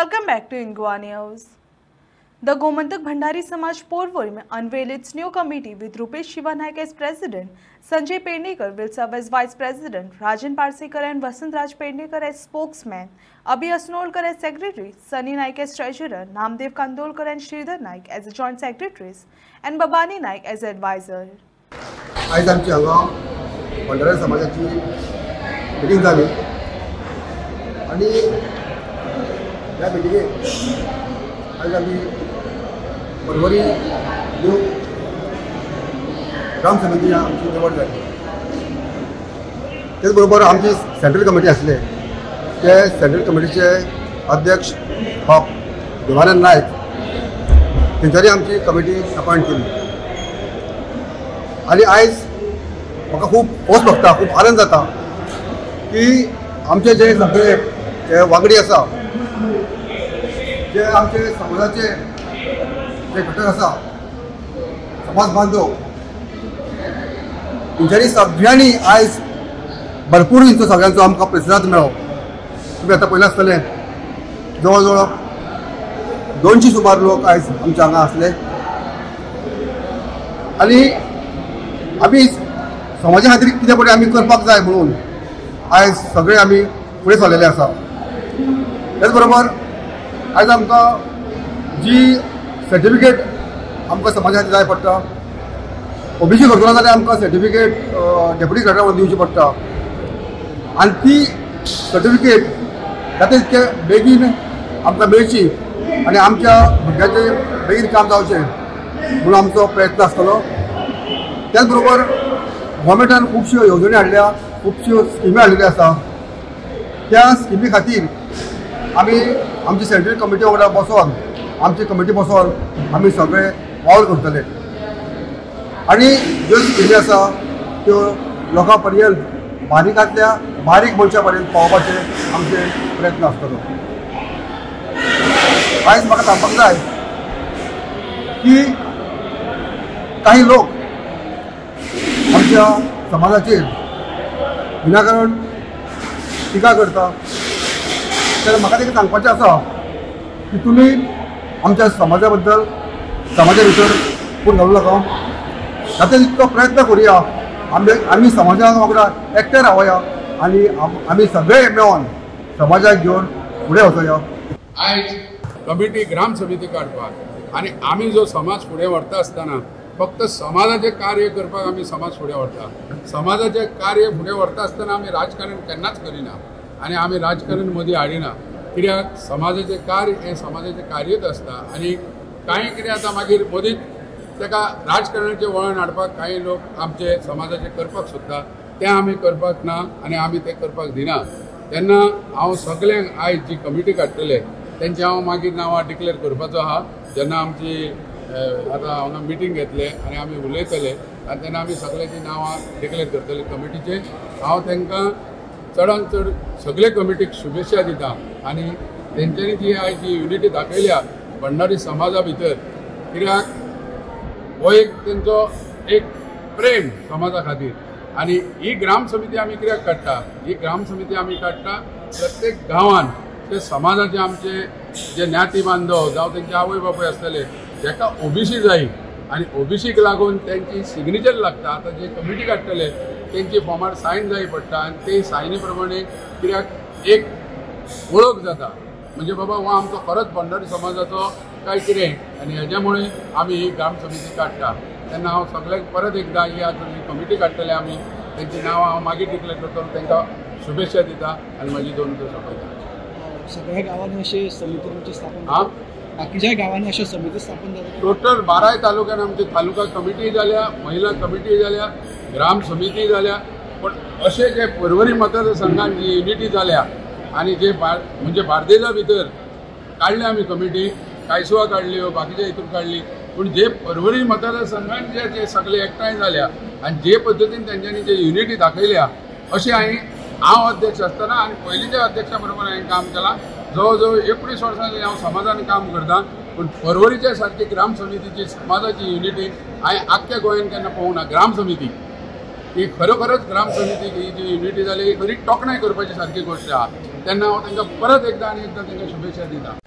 Welcome back to Ingwa News. The Gomantak Bhandari Samaj Porvorim unveiled its new committee with Rupesh Shivanaik as president, Sanjay Pendekar will serve as vice president, Rajan Parsekar and Vasant Raj Pendekar as spokesman, Abhi Asnolkar as secretary, Sunny Naik as treasurer, Namdev Kandolkar and Sridhar Naik as joint secretaries, and Babani Naik as advisor. आज आमची हांगा भंडारी समाजाची meeting जाली आणि ह्या मिटींगेक आज आमी Porvorim new ग्राम समिती आमची निवड जाली. तेच बरोबर आमची सेंट्रल कमिटी आसले ते सेंट्रल कमिटीचे अध्यक्ष देवानंद नायक तेंच्यांनी आमची कमिटी अपॉइंट केली आणि आज म्हाका खूब खोस भोगता, खूब आनंद जाता की आमचे जे सगळे जे वांगडी आसा, जे आमचे समाजाचे जे घटक आसा, समाज बांधव तेंच्यांनी सगळ्यांनी आज भरपूर इंचो सगळ्यांचो आमकां प्रतिसाद मेळ्ळो. तुमी आतां पयलें आसतलें जवळ जवळ 200 सुमार लोक आज आमच्या हांगा आसले आणि आमी समाजा खातीर कितें पडलें आमी करपाक जाय म्हणून आज सगळे आमी फुडें सरलेले आसा. तेच बरोबर आज आमकां जी सर्टिफिकेट आमकां समाजा खातीर जाय पडटा, ओबीसी करतलो जाल्यार आमकां सर्टिफिकेट डेप्युटी कलेक्टराक दिवची पडटा आनी ती सर्टिफिकेट जाता तितके बेगीन आमकां मेळची आनी आमच्या भुरग्यांचें बेगीन काम जावचें म्हणून आमचो प्रयत्न आसतलो. त्याच बरोबर गव्हर्मेंटान खुबश्यो येवजणी हाडल्या, खुबश्यो स्किमी हाडलेल्यो आसा. त्या स्किमी खातीर आमी आमची सेंट्रल कमिटी वांगडा बसोन आमची कमिटी बसोन आमी सगळे वावर करतले आनी ज्यो स्किमी आसा त्यो लोकां पर्यंत बारीकांतल्या बारीक मनशां पर्यंत पावपाचे आमचे प्रयत्न आसतलो. आयज म्हाका सांगपाक जाय की काही लोक आमच्या समाजाचेर विनाकारण टिका करता, तर म्हाका तेका सांगपाचें आसा की तुमी आमच्या समाजा बद्दल समाजा भितर फूट घालूं नाका. जाता तितको प्रयत्न करुया, आमी समाजा वांगडा एकठांय रावया आनी आमी सगळे मेळोन समाजाक घेवन फुडें वचया. आयज कमिटी ग्राम समिती काडपाक आनी आमी जो समाज फुडें व्हरता आसतना फक्त समाजाचे कार्य करपाक आमी समाज फुडें व्हरता. समाजाचे कार्य फुडें व्हरता आसतना आमी राजकारण केन्नाच करिना आनी आमी राजकारण मदीं हाडिना. कित्याक समाजाचें कार्य हें समाजाचें कार्यच आसता आनी कांय कितें आतां मागीर मदींच ताका राजकारणाचें वळण हाडपाक कांय लोक आमचे समाजाचें करपाक सोदता, तें आमी करपाक ना आनी आमी तें करपाक दिना. तेन्ना हांव सगळ्यांक आयज जी कमिटी काडटले तेंचे हांव मागीर नांवां डिक्लेअर करपाचो आहा. जेन्ना आमची आतां हांगा मिटींग घेतले आनी आमी उलयतले आनी तेन्ना आमी सगळ्यांची नांवां डिक्लेअर करतले कमिटीचे. हांव तांकां चडांत चड सगळे कमिटीक शुभेच्छा दिता आनी तेंच्यांनी जी आयज जी युनिटी दाखयल्या भंडारी समाजा भितर, कित्याक हो एक तेंचो एक प्रेम समाजा खातीर. आनी ही ग्राम समिती आमी कित्याक काडटा, ही ग्राम समिती आमी काडटा प्रत्येक गांवांत ते समाजाचे आमचे जे ज्ञाती बांधव जावं तेंचे आवय बापूय आसतले ताका ओबीसी जाय आनी ओबीसीक लागून तेंची सिग्नेचर लागता. आतां जे कमिटी काडटले तेंची फॉर्मार सायन जाय पडटा आनी ते सायनी प्रमाणे कित्याक एक वळख जाता म्हणजे बाबा हो आमचो खरोच भंडारी समाजाचो काय कितें आनी हेज्यामुळे आमी ही ग्राम समिती काडटा. तेन्ना हांव सगळ्यांक परत एकदां ही आतां ही कमिटी काडटले आमी तेंची नांवां हांव मागीर डिक्लेअर करतलो, तांकां शुभेच्छा दिता आनी म्हाजी 2 उतर सोंपयता. सगळ्या गावांनी अशी समिती स्थापन बाकीच्या गावांनी अशा समिती स्थापन जातात. टोटल 12 तालुक्यान आमचे तालुका कमिटी जाल्या, महिला कमिटी जाल्या, ग्राम समिती जाल्या. पण असे जे परवरी मतदारसंघात जी युनिटी जाल्या आनी जे म्हणजे बार्देजा भितर काडले आमी कमिटी, कांयसुवा काडल्यो, बाकीच्या हितून काडली, पूण जे परवरी मतदारसंघात जे सगळे एकठांय जाल्या आनी जे पद्दतीन तेंच्यांनी जे युनिटी दाखयल्या अशी हांव अध्यक्ष आसतना आनी पयलींच्या अध्यक्षा बरोबर हांवें काम केलां. जवळ जवळ 19 वर्सां जालीं हांव समाजान काम करतां, पूण परवरीच्या सारकी ग्राम समितीची समाजाची युनिटी हांवें आख्ख्या गोंयांत केन्ना पळोवंक ना. ग्राम समिती ही खरोखरच ग्राम समिती ही जी युनिटी जाली ही खरी तोखणाय करपाची सारकी गोष्ट आहा. तेन्ना हांव तांकां परत एकदां आनी एकदां तांकां शुभेच्छा दिता.